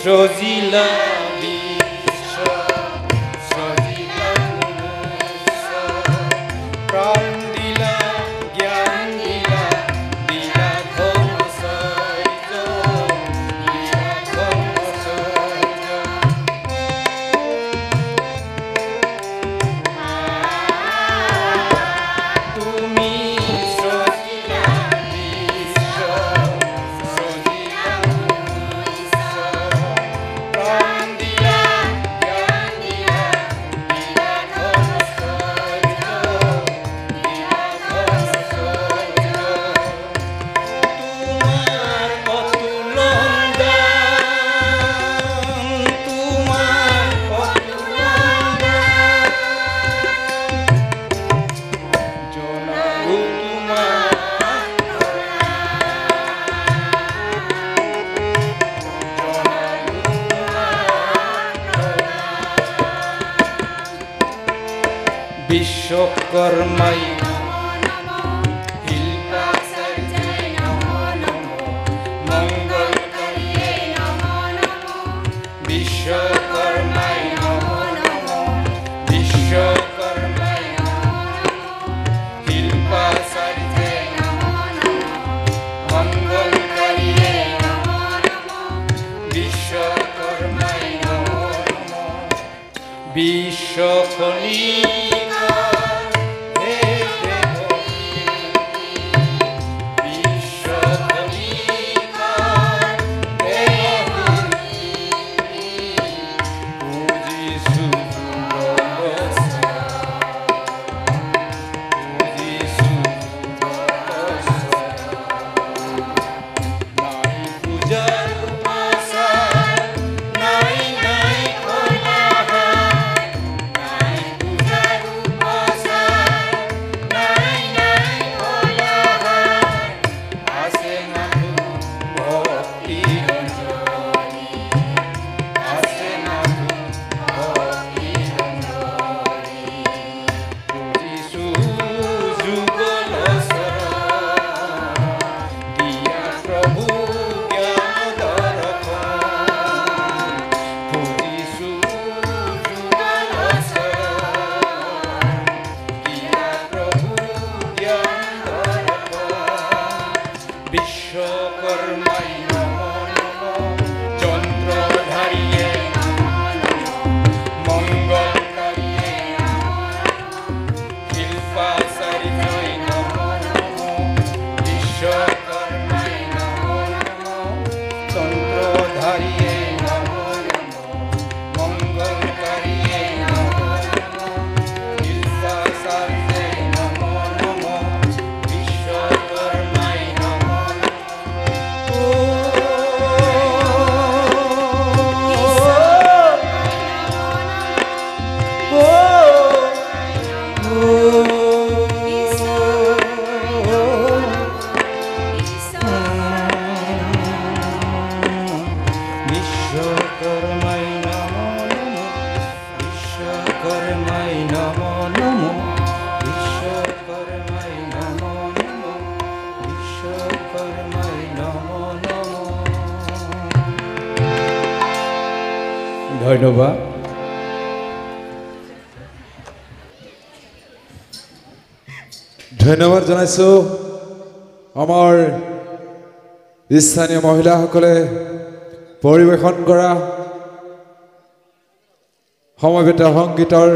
সজিলা বিশ্ব সজিলা মনুষ্য প্রাণ দিলা জ্ঞান দিলা দিলা ধনৈর্য দিলা ধনৈর্য তুমি সজিলা বিশ্ব সজিলা বিশ্বকর্মাই বিশ্বকর্মাই বিশ্বকর্মাই শিল্পাচার্যে মঙ্গলকারিয়ে বিশ্বকর্মাই বিশ্বকর্মী বিশ্বকর্মাই নমো নমো চন্দ্রধারিয়ে মঙ্গলকারিয়ে শিল্পাচার্যে নমো নমো বিশ্বকর্মাই নমো নমো চন্দ্রধারিয়ে নমো নমো মঙ্গলকারিয়ে নমো নমো শিল্পাচার্যে নমো নমো বিশ্বকর্মাই বিশ্বকর্মাই নমো নমো বিশ্বকর্মাই নমো নমো বিশ্বকর্মাই নমো নমো বিশ্বকর্মাই নমো নমো। ধন্যবাদ। ধন্যবাদ জনাইছো আমাৰ স্থানীয় মহিলাসকলে পৰিৱেশন কৰা সমবেত সংগীতৰ